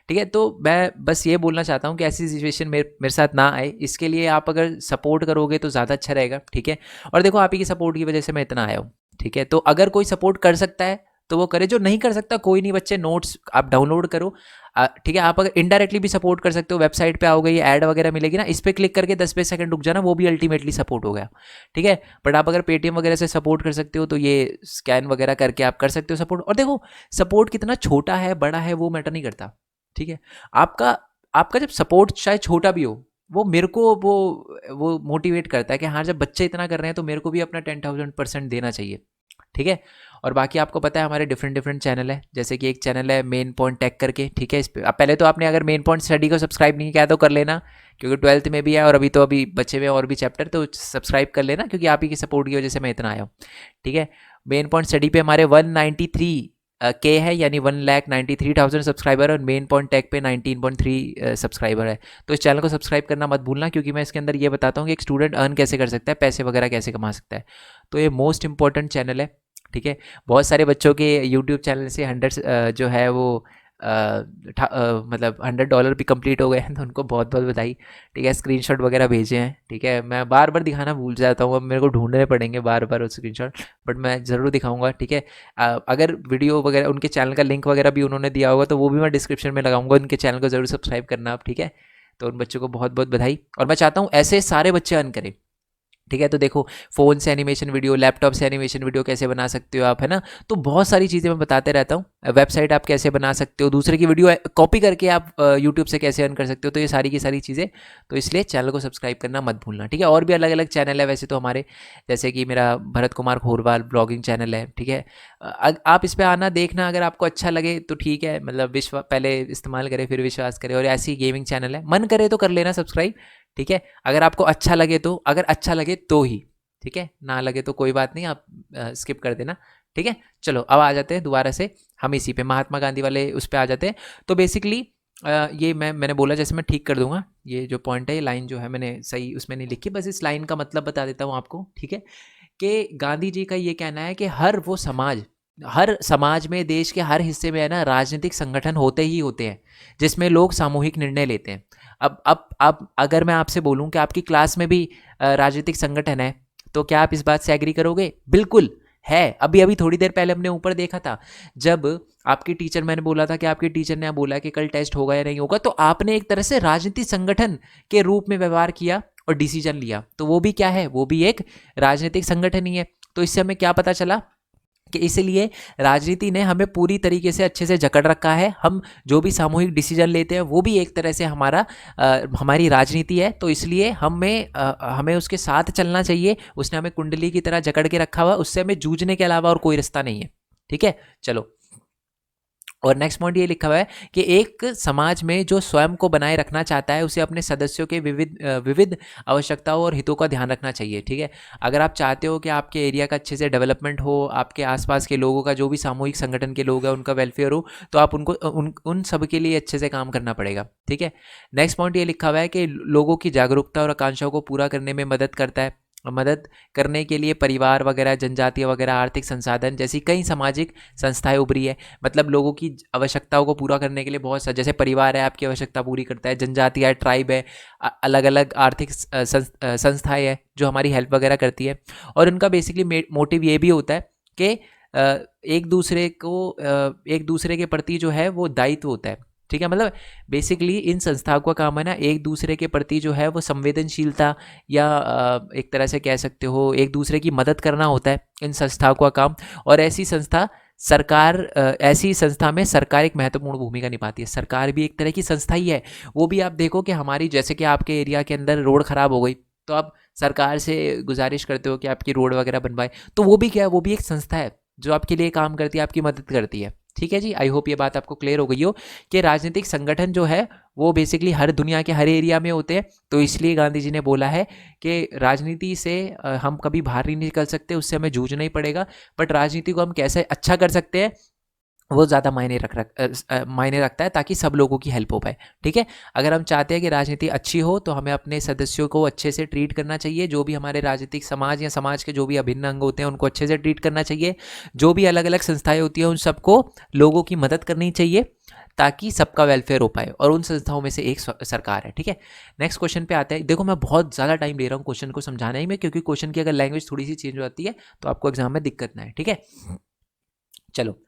ठीक है, तो मैं बस ये बोलना चाहता हूँ कि ऐसी सिचुएशन मेरे साथ ना आए, इसके लिए आप अगर सपोर्ट करोगे तो ज़्यादा अच्छा रहेगा। ठीक है, और देखो आप ही की सपोर्ट की वजह से मैं इतना आया हूँ। ठीक है, तो अगर कोई सपोर्ट कर सकता है तो वो करे, जो नहीं कर सकता कोई नहीं बच्चे, नोट्स आप डाउनलोड करो। ठीक है, आप अगर इनडायरेक्टली भी सपोर्ट कर सकते हो, वेबसाइट पे आओगे ये ऐड वगैरह मिलेगी ना, इस पर क्लिक करके 10-20 सेकंड रुक जाना, वो भी अल्टीमेटली सपोर्ट हो गया। ठीक है, बट आप अगर पेटीएम वगैरह से सपोर्ट कर सकते हो तो ये स्कैन वगैरह करके आप कर सकते हो सपोर्ट। और देखो सपोर्ट कितना छोटा है बड़ा है वो मैटर नहीं करता। ठीक है, आपका आपका जब सपोर्ट चाहे छोटा भी हो वो मेरे को वो मोटिवेट करता है कि हाँ, जब बच्चे इतना कर रहे हैं तो मेरे को भी अपना 10,000% देना चाहिए, ठीक है। और बाकी आपको पता है हमारे डिफरेंट डिफरेंट चैनल है, जैसे कि एक चैनल है मेन पॉइंट टेक करके, ठीक है। इस पे अब पहले तो आपने अगर मेन पॉइंट स्टडी को सब्सक्राइब नहीं किया तो कर लेना, क्योंकि 12th में भी है और अभी बच्चे में और भी चैप्टर, तो सब्सक्राइब कर लेना, क्योंकि आप ही की सपोर्ट की वजह से मैं इतना आया हूँ, ठीक है। मेन पॉइंट स्टडी पे हमारे 193 के है, यानी 1,93,000 सब्सक्राइबर, और मेन पॉइंट टेक पे 19.3 सब्सक्राइबर है। तो इस चैनल को सब्सक्राइब करना मत भूलना, क्योंकि मैं इसके अंदर ये बताता हूँ कि एक स्टूडेंट अर्न कैसे कर सकता है, पैसे वगैरह कैसे कमा सकता है। तो ये मोस्ट इंपॉर्टेंट चैनल है, ठीक है। बहुत सारे बच्चों के यूट्यूब चैनल से 100 जो है वो मतलब $100 भी कंप्लीट हो गए हैं, तो उनको बहुत बहुत बधाई, ठीक है। स्क्रीनशॉट वगैरह भेजे हैं, ठीक है। मैं बार बार दिखाना भूल जाता हूँ, अब मेरे को ढूंढने पड़ेंगे बार बार उस स्क्रीनशॉट, बट मैं ज़रूर दिखाऊंगा, ठीक है। अगर वीडियो वगैरह उनके चैनल का लिंक वगैरह भी उन्होंने दिया होगा तो वो भी मैं डिस्क्रिप्शन में लगाऊंगा, उनके चैनल को ज़रूर सब्सक्राइब करना आप, ठीक है। तो उन बच्चों को बहुत बहुत बधाई, और मैं चाहता हूँ ऐसे सारे बच्चे अर्न करें, ठीक है। तो देखो, फ़ोन से एनिमेशन वीडियो, लैपटॉप से एनिमेशन वीडियो कैसे बना सकते हो आप, है ना। तो बहुत सारी चीज़ें मैं बताते रहता हूँ। वेबसाइट आप कैसे बना सकते हो, दूसरे की वीडियो कॉपी करके आप यूट्यूब से कैसे अर्न कर सकते हो, तो ये सारी की सारी चीज़ें, तो इसलिए चैनल को सब्सक्राइब करना मत भूलना, ठीक है। और भी अलग अलग चैनल है वैसे तो हमारे, जैसे कि मेरा भरत कुमार खोरवाल ब्लॉगिंग चैनल है, ठीक है। आप इस पर आना, देखना, अगर आपको अच्छा लगे तो ठीक है, मतलब पहले इस्तेमाल करें फिर विश्वास करें। और ऐसी गेमिंग चैनल है, मन करे तो कर लेना सब्सक्राइब, ठीक है। अगर आपको अच्छा लगे तो, अगर अच्छा लगे तो ही, ठीक है, ना लगे तो कोई बात नहीं, आप स्किप कर देना, ठीक है। चलो अब आ जाते हैं दोबारा से हम इसी पे, महात्मा गांधी वाले उस पर आ जाते हैं। तो बेसिकली ये मैंने बोला, जैसे मैं ठीक कर दूंगा, ये जो पॉइंट है, ये लाइन जो है मैंने सही उसमें नहीं लिखी, बस इस लाइन का मतलब बता देता हूँ आपको, ठीक है। कि गांधी जी का ये कहना है कि हर समाज में, देश के हर हिस्से में है ना, राजनीतिक संगठन होते ही होते हैं जिसमें लोग सामूहिक निर्णय लेते हैं। अब अगर मैं आपसे बोलूं कि आपकी क्लास में भी राजनीतिक संगठन है, तो क्या आप इस बात से एग्री करोगे? बिल्कुल है। अभी अभी थोड़ी देर पहले हमने ऊपर देखा था, जब आपकी टीचर, मैंने बोला था कि आपकी टीचर ने बोला कि कल टेस्ट होगा या नहीं होगा, तो आपने एक तरह से राजनीतिक संगठन के रूप में व्यवहार किया और डिसीजन लिया, तो वो भी क्या है, वो भी एक राजनीतिक संगठन ही है। तो इससे हमें क्या पता चला कि इसलिए राजनीति ने हमें पूरी तरीके से अच्छे से जकड़ रखा है। हम जो भी सामूहिक डिसीजन लेते हैं वो भी एक तरह से हमारी राजनीति है, तो इसलिए हमें उसके साथ चलना चाहिए। उसने हमें कुंडली की तरह जकड़ के रखा हुआ, उससे हमें जूझने के अलावा और कोई रास्ता नहीं है, ठीक है। चलो, और नेक्स्ट पॉइंट ये लिखा हुआ है कि एक समाज में जो स्वयं को बनाए रखना चाहता है, उसे अपने सदस्यों के विविध आवश्यकताओं और हितों का ध्यान रखना चाहिए, ठीक है। अगर आप चाहते हो कि आपके एरिया का अच्छे से डेवलपमेंट हो, आपके आसपास के लोगों का, जो भी सामूहिक संगठन के लोग हैं, उनका वेलफेयर हो, तो आप उन सब के लिए अच्छे से काम करना पड़ेगा, ठीक है। नेक्स्ट पॉइंट ये लिखा हुआ है कि लोगों की जागरूकता और आकांक्षाओं को पूरा करने में मदद करता है। मदद करने के लिए परिवार वगैरह, जनजातीय वगैरह, आर्थिक संसाधन जैसी कई सामाजिक संस्थाएं उभरी है। मतलब लोगों की आवश्यकताओं को पूरा करने के लिए बहुत सा, जैसे परिवार है आपकी आवश्यकता पूरी करता है, जनजाति है, ट्राइब है, अलग अलग आर्थिक संस्थाएं है जो हमारी हेल्प वगैरह करती है। और उनका बेसिकली मोटिव ये भी होता है कि एक दूसरे के प्रति जो है वो दायित्व होता है, ठीक है। मतलब बेसिकली इन संस्थाओं का काम है ना, एक दूसरे के प्रति जो है वो संवेदनशीलता, या एक तरह से कह सकते हो एक दूसरे की मदद करना होता है इन संस्थाओं का काम। और ऐसी संस्था में सरकार एक महत्वपूर्ण भूमिका निभाती है। सरकार भी एक तरह की संस्था ही है। वो भी आप देखो कि हमारी, जैसे कि आपके एरिया के अंदर रोड खराब हो गई, तो आप सरकार से गुजारिश करते हो कि आपकी रोड वगैरह बनवाए, तो वो भी क्या है, वो भी एक संस्था है जो आपके लिए काम करती है, आपकी मदद करती है, ठीक है जी। आई होप ये बात आपको क्लियर हो गई हो कि राजनीतिक संगठन जो है वो बेसिकली हर दुनिया के हर एरिया में होते हैं। तो इसलिए गांधी जी ने बोला है कि राजनीति से हम कभी बाहर नहीं निकल सकते, उससे हमें जूझना ही पड़ेगा। बट राजनीति को हम कैसे अच्छा कर सकते हैं, वो ज़्यादा मायने रखता है, ताकि सब लोगों की हेल्प हो पाए, ठीक है। अगर हम चाहते हैं कि राजनीति अच्छी हो, तो हमें अपने सदस्यों को अच्छे से ट्रीट करना चाहिए। जो भी हमारे राजनीतिक समाज या समाज के जो भी अभिन्न अंग होते हैं, उनको अच्छे से ट्रीट करना चाहिए। जो भी अलग अलग संस्थाएं होती हैं, उन सबको लोगों की मदद करनी चाहिए, ताकि सबका वेलफेयर हो पाए। और उन संस्थाओं में से एक सरकार है, ठीक है। नेक्स्ट क्वेश्चन पे आते हैं। देखो, मैं बहुत ज़्यादा टाइम ले रहा हूँ क्वेश्चन को समझाने ही में, क्योंकि क्वेश्चन की अगर लैंग्वेज थोड़ी सी चेंज हो जाती है तो आपको एग्जाम में दिक्कत ना है, ठीक है। चलो,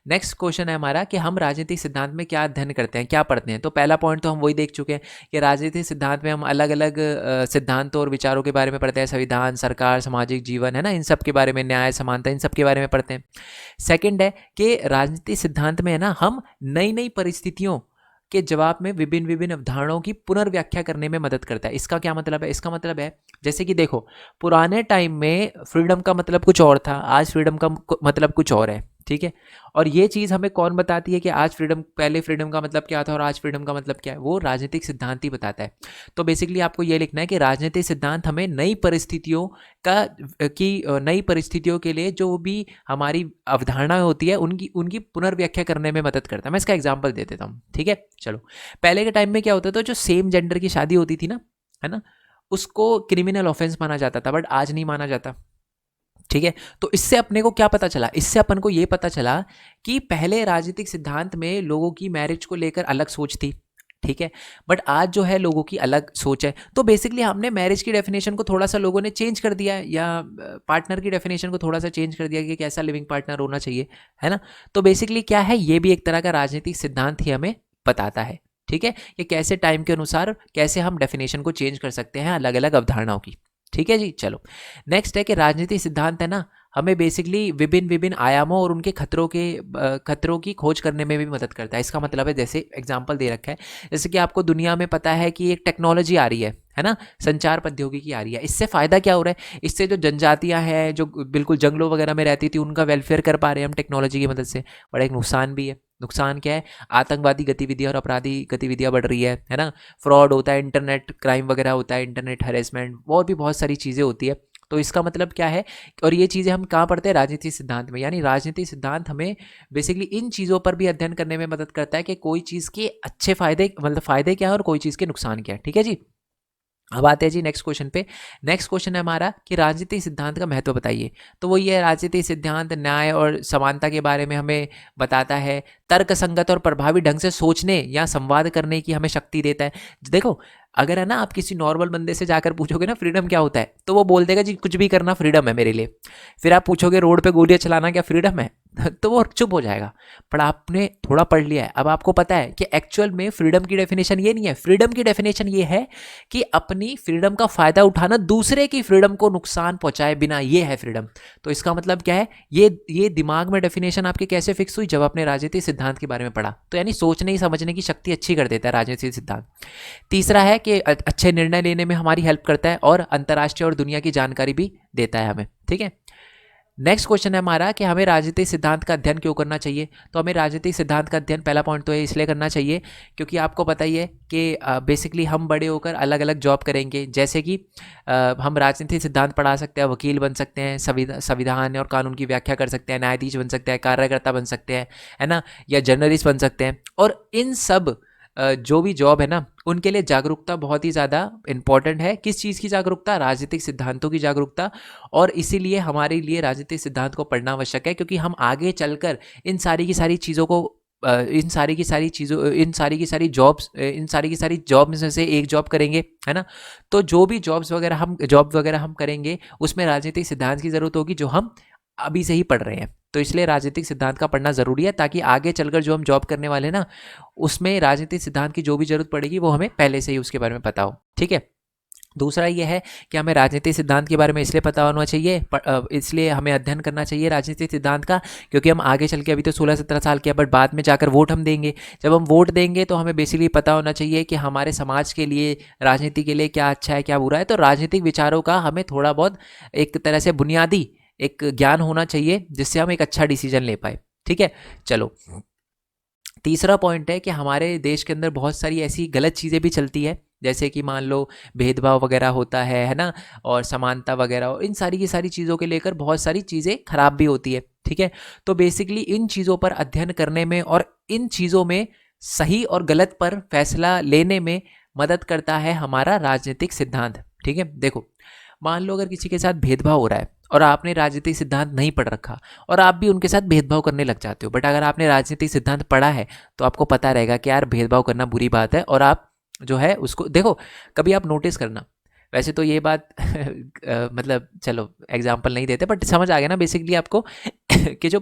नेक्स्ट क्वेश्चन है हमारा कि हम राजनीतिक सिद्धांत में क्या अध्ययन करते हैं, क्या पढ़ते हैं। तो पहला पॉइंट तो हम वही देख चुके हैं कि राजनीतिक सिद्धांत में हम अलग अलग सिद्धांतों और विचारों के बारे में पढ़ते हैं। संविधान, सरकार, सामाजिक जीवन, है ना, इन सब के बारे में, न्याय, समानता, इन सब के बारे में पढ़ते हैं। सेकंड है कि राजनीतिक सिद्धांत में है ना, हम नई नई परिस्थितियों के जवाब में विभिन्न विभिन्न अवधारणाओं की पुनर्व्याख्या करने में मदद करता है। इसका क्या मतलब है? इसका मतलब है जैसे कि देखो, पुराने टाइम में फ्रीडम का मतलब कुछ और था, आज फ्रीडम का मतलब कुछ और है, ठीक है। और ये चीज़ हमें कौन बताती है कि आज फ्रीडम, पहले फ्रीडम का मतलब क्या था और आज फ्रीडम का मतलब क्या है? वो राजनीतिक सिद्धांत ही बताता है। तो बेसिकली आपको ये लिखना है कि राजनीतिक सिद्धांत हमें नई परिस्थितियों नई परिस्थितियों के लिए जो भी हमारी अवधारणा होती है उनकी उनकी पुनर्व्याख्या करने में मदद करता है। मैं इसका एग्जाम्पल दे देता हूँ, ठीक है। चलो, पहले के टाइम में क्या होता था, जो सेम जेंडर की शादी होती थी ना, है ना, उसको क्रिमिनल ऑफेंस माना जाता था, बट आज नहीं माना जाता, ठीक है। तो इससे अपने को क्या पता चला? इससे अपन को ये पता चला कि पहले राजनीतिक सिद्धांत में लोगों की मैरिज को लेकर अलग सोच थी, ठीक है, बट आज जो है लोगों की अलग सोच है। तो बेसिकली हमने मैरिज की डेफिनेशन को थोड़ा सा लोगों ने चेंज कर दिया है, या पार्टनर की डेफिनेशन को थोड़ा सा चेंज कर दिया कि कैसा लिविंग पार्टनर होना चाहिए, है ना। तो बेसिकली क्या है, ये भी एक तरह का राजनीतिक सिद्धांत ही हमें बताता है, ठीक है, कि कैसे टाइम के अनुसार कैसे हम डेफिनेशन को चेंज कर सकते हैं अलग अलग अवधारणाओं की, ठीक है जी। चलो, नेक्स्ट है कि राजनीतिक सिद्धांत है ना, हमें बेसिकली विभिन्न विभिन्न आयामों और उनके खतरों की खोज करने में भी मदद करता है। इसका मतलब है, जैसे एग्जांपल दे रखा है, जैसे कि आपको दुनिया में पता है कि एक टेक्नोलॉजी आ रही है ना, संचार प्रौद्योगिकी आ रही है। इससे फ़ायदा क्या हो रहा है? इससे जो जनजातियां हैं, जो बिल्कुल जंगलों वगैरह में रहती थी, उनका वेलफेयर कर पा रहे हैं हम टेक्नोलॉजी की मदद से। बड़ा एक नुकसान भी है। नुकसान क्या है? आतंकवादी गतिविधियां और अपराधी गतिविधियां बढ़ रही है ना, फ्रॉड होता है, इंटरनेट क्राइम वगैरह होता है, इंटरनेट हैरेसमेंट, और भी बहुत सारी चीज़ें होती है। तो इसका मतलब क्या है? और ये चीज़ें हम कहाँ पढ़ते हैं? राजनीतिक सिद्धांत में। यानी राजनीतिक सिद्धांत हमें बेसिकली इन चीज़ों पर भी अध्ययन करने में मदद करता है कि कोई चीज़ के अच्छे फायदे, मतलब फ़ायदे क्या है और कोई चीज़ के नुकसान क्या है, ठीक है जी। अब आते हैं जी नेक्स्ट क्वेश्चन पे। नेक्स्ट क्वेश्चन है हमारा कि राजनीतिक सिद्धांत का महत्व बताइए। तो वो ये है, राजनीतिक सिद्धांत न्याय और समानता के बारे में हमें बताता है, तर्क संगत और प्रभावी ढंग से सोचने या संवाद करने की हमें शक्ति देता है। देखो, अगर है ना, आप किसी नॉर्मल बंदे से जाकर पूछोगे ना फ्रीडम क्या होता है, तो वो बोल देगा जी कुछ भी करना फ्रीडम है मेरे लिए। फिर आप पूछोगे रोड पे गोलियां चलाना क्या फ्रीडम है? तो वो चुप हो जाएगा। पर आपने थोड़ा पढ़ लिया है, अब आपको पता है कि एक्चुअल में फ्रीडम की डेफिनेशन ये नहीं है। फ्रीडम की डेफिनेशन ये है कि अपनी फ्रीडम का फायदा उठाना, दूसरे की फ्रीडम को नुकसान पहुंचाए बिना, ये है फ्रीडम। तो इसका मतलब क्या है? ये दिमाग में डेफिनेशन आपके कैसे फिक्स हुई? जब आपने राजनीतिक सिद्धांत के बारे में पढ़ा। तो यानी सोचने ही समझने की शक्ति अच्छी कर देता है राजनीतिक सिद्धांत। तीसरा है कि अच्छे निर्णय लेने में हमारी हेल्प करता है और अंतर्राष्ट्रीय और दुनिया की जानकारी भी देता है हमें, ठीक है। नेक्स्ट क्वेश्चन है हमारा कि हमें राजनीतिक सिद्धांत का अध्ययन क्यों करना चाहिए। तो हमें राजनीतिक सिद्धांत का अध्ययन, पहला पॉइंट तो है, इसलिए करना चाहिए क्योंकि आपको पता ही है कि बेसिकली हम बड़े होकर अलग अलग जॉब करेंगे। जैसे कि हम राजनीतिक सिद्धांत पढ़ा सकते हैं, वकील बन सकते हैं, संविधान और कानून की व्याख्या कर सकते हैं, न्यायाधीश बन सकते हैं, कार्यकर्ता बन सकते हैं, है ना, या जर्नलिस्ट बन सकते हैं। और इन सब जो भी जॉब है ना, उनके लिए जागरूकता बहुत ही ज़्यादा इंपॉर्टेंट है। किस चीज़ की जागरूकता? राजनीतिक सिद्धांतों की जागरूकता। और इसीलिए हमारे लिए राजनीतिक सिद्धांत को पढ़ना आवश्यक है, क्योंकि हम आगे चलकर इन सारी की सारी चीज़ों को इन सारी की सारी चीज़ों इन सारी की सारी जॉब्स में से एक जॉब करेंगे, है ना। तो जो भी जॉब वगैरह हम करेंगे, उसमें राजनीतिक सिद्धांत की ज़रूरत होगी, जो हम अभी से ही पढ़ रहे हैं। तो इसलिए राजनीतिक सिद्धांत का पढ़ना ज़रूरी है, ताकि आगे चलकर जो हम जॉब करने वाले हैं ना, उसमें राजनीतिक सिद्धांत की जो भी जरूरत पड़ेगी वो हमें पहले से ही उसके बारे में पता हो, ठीक है। दूसरा ये है कि हमें राजनीतिक सिद्धांत के बारे में इसलिए पता होना चाहिए, इसलिए हमें अध्ययन करना चाहिए राजनीतिक सिद्धांत का, क्योंकि हम आगे चल के, अभी तो 16-17 साल के, बट बाद में जाकर वोट हम देंगे। जब हम वोट देंगे तो हमें बेसिकली पता होना चाहिए कि हमारे समाज के लिए, राजनीति के लिए क्या अच्छा है क्या बुरा है। तो राजनीतिक विचारों का हमें थोड़ा बहुत एक तरह से बुनियादी एक ज्ञान होना चाहिए, जिससे हम एक अच्छा डिसीजन ले पाए, ठीक है। चलो, तीसरा पॉइंट है कि हमारे देश के अंदर बहुत सारी ऐसी गलत चीज़ें भी चलती है, जैसे कि मान लो भेदभाव वगैरह होता है ना, और समानता वगैरह, और इन सारी की सारी चीज़ों के लेकर बहुत सारी चीज़ें खराब भी होती है, ठीक है। तो बेसिकली इन चीज़ों पर अध्ययन करने में और इन चीज़ों में सही और गलत पर फैसला लेने में मदद करता है हमारा राजनीतिक सिद्धांत, ठीक है। देखो, मान लो अगर किसी के साथ भेदभाव हो रहा है और आपने राजनीतिक सिद्धांत नहीं पढ़ रखा, और आप भी उनके साथ भेदभाव करने लग जाते हो, बट अगर आपने राजनीतिक सिद्धांत पढ़ा है तो आपको पता रहेगा कि यार भेदभाव करना बुरी बात है, और आप जो है उसको देखो, कभी आप नोटिस करना। वैसे तो ये बात मतलब चलो एग्जाम्पल नहीं देते, बट समझ आ गया ना बेसिकली आपको कि जो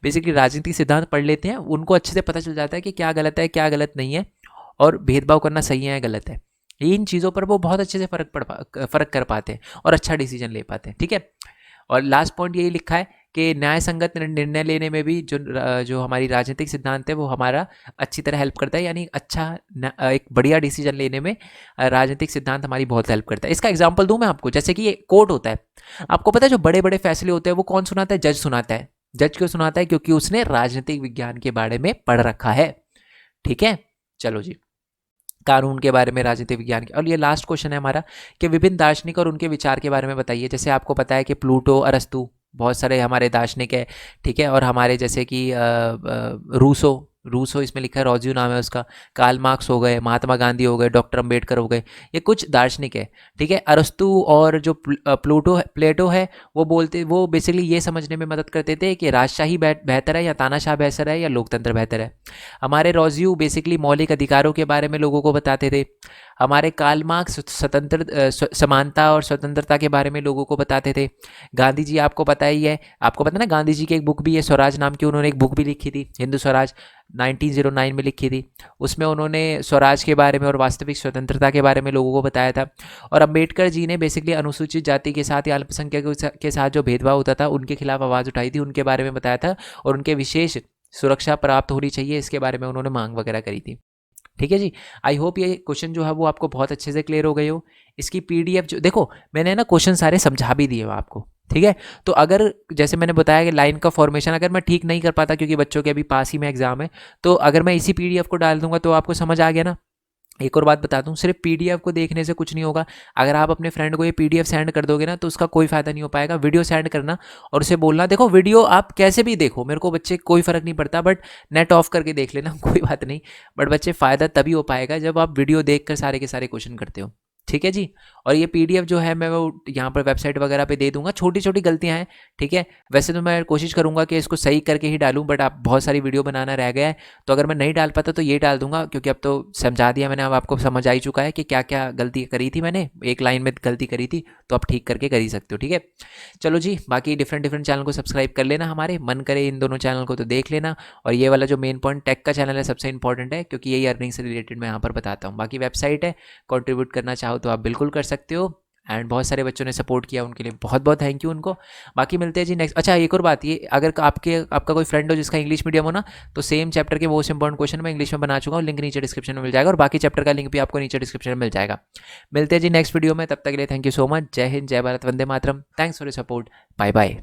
बेसिकली राजनीतिक सिद्धांत पढ़ लेते हैं, उनको अच्छे से पता चल जाता है कि क्या गलत है क्या गलत नहीं है, और भेदभाव करना सही है या गलत है। इन चीज़ों पर वो बहुत अच्छे से फ़र्क कर पाते हैं और अच्छा डिसीजन ले पाते हैं, ठीक है। और लास्ट पॉइंट यही लिखा है कि न्याय संगत निर्णय लेने में भी जो हमारी राजनीतिक सिद्धांत है वो हमारा अच्छी तरह हेल्प करता है, यानी एक बढ़िया डिसीजन लेने में राजनीतिक सिद्धांत हमारी बहुत हेल्प करता है। इसका एग्जाम्पल दूं मैं आपको, जैसे कि ये कोर्ट होता है, आपको पता है जो बड़े बड़े फैसले होते हैं वो कौन सुनाता है? जज सुनाता है। जज क्यों सुनाता है? क्योंकि उसने राजनीतिक विज्ञान के बारे में पढ़ रखा है। ठीक है, चलो जी, कानून के बारे में, राजनीतिक विज्ञान के। और ये लास्ट क्वेश्चन है हमारा कि विभिन्न दार्शनिक और उनके विचार के बारे में बताइए। जैसे आपको पता है कि प्लूटो, अरस्तु, बहुत सारे हमारे दार्शनिक है, ठीक है, और हमारे जैसे कि रूसो, रूसो इसमें लिखा है, रोजियो नाम है उसका, कार्ल मार्क्स हो गए, महात्मा गांधी हो गए, डॉक्टर अंबेडकर हो गए, ये कुछ दार्शनिक है। ठीक है, अरस्तु और जो प्लेटो है, वो बेसिकली ये समझने में मदद करते थे कि राजशाही बेहतर है या तानाशाह बेहतर है या लोकतंत्र बेहतर है। हमारे रोजियो बेसिकली मौलिक अधिकारों के बारे में लोगों को बताते थे। हमारे कार्ल मार्क्स समानता और स्वतंत्रता के बारे में लोगों को बताते थे। गांधी जी आपको पता ही है, आपको पता ना, गांधी जी की एक बुक भी है स्वराज नाम की, उन्होंने एक बुक भी लिखी थी, हिंदू स्वराज, 1909 में लिखी थी। उसमें उन्होंने स्वराज के बारे में और वास्तविक स्वतंत्रता के बारे में लोगों को बताया था। और अम्बेडकर जी ने बेसिकली अनुसूचित जाति के साथ या अल्पसंख्यकों के साथ जो भेदभाव होता था उनके खिलाफ आवाज़ उठाई थी, उनके बारे में बताया था, और उनके विशेष सुरक्षा प्राप्त होनी चाहिए, इसके बारे में उन्होंने मांग वगैरह करी थी। ठीक है जी, आई होप ये क्वेश्चन जो है वो आपको बहुत अच्छे से क्लियर हो गए हो। इसकी पीडीएफ जो देखो, मैंने ना क्वेश्चन सारे समझा भी दिए हो आपको, ठीक है। तो अगर जैसे मैंने बताया कि लाइन का फॉर्मेशन अगर मैं ठीक नहीं कर पाता, क्योंकि बच्चों के अभी पास ही में एग्जाम है, तो अगर मैं इसी पीडीएफ को डाल दूंगा तो आपको समझ आ गया ना। एक और बात बता दूं, सिर्फ पीडीएफ को देखने से कुछ नहीं होगा। अगर आप अपने फ्रेंड को ये पीडीएफ सेंड कर दोगे ना तो उसका कोई फायदा नहीं हो पाएगा। वीडियो सेंड करना और उसे बोलना, देखो वीडियो आप कैसे भी देखो, मेरे को बच्चे कोई फर्क नहीं पड़ता, बट नेट ऑफ करके देख लेना कोई बात नहीं। बट बच्चे फ़ायदा तभी हो पाएगा जब आप वीडियो देख कर सारे के सारे क्वेश्चन करते हो, ठीक है जी। और ये पीडीएफ जो है मैं वो यहाँ पर वेबसाइट वगैरह पे दे दूंगा, छोटी छोटी गलतियाँ हैं, ठीक है। वैसे तो मैं कोशिश करूँगा कि इसको सही करके ही डालूँ, बट आप बहुत सारी वीडियो बनाना रह गया है, तो अगर मैं नहीं डाल पाता तो ये डाल दूंगा, क्योंकि अब तो समझा दिया मैंने, अब आपको समझ आ ही चुका है कि क्या क्या गलती करी थी मैंने, एक लाइन में गलती करी थी, तो आप ठीक करके कर ही सकते हो, ठीक है। चलो जी, बाकी डिफरेंट डिफरेंट चैनल को सब्सक्राइब कर लेना, हमारे मन करे इन दोनों चैनल को तो देख लेना। और ये वाला जो मेन पॉइंट टेक का चैनल है सबसे इंपॉर्टेंट है, क्योंकि यही अर्निंग से रिलेटेड मैं यहाँ पर बताता हूँ। बाकी वेबसाइट है, कंट्रीब्यूट करना चाहो तो आप बिल्कुल कर सकते हो। एंड बहुत सारे बच्चों ने सपोर्ट किया, उनके लिए बहुत बहुत थैंक यू उनको। बाकी मिलते हैं जी नेक्स्ट। अच्छा, एक और बात, ये अगर आपका कोई फ्रेंड हो जिसका इंग्लिश मीडियम हो ना, तो सेम चैप्टर के मोस्ट इंपॉर्टेंट क्वेश्चन मैं इंग्लिश में बना चुका हूँ, लिंक नीचे डिस्क्रिप्शन में मिल जाएगा, और बाकी चैप्टर का लिंक भी आपको नीचे डिस्क्रिप्शन में मिल जाएगा। मिलते हैं जी नेक्स्ट वीडियो में, तब तक के लिए थैंक यू सो मच। जय हिंद, जय भारत, वंदे मातरम। Thanks for your support, bye bye.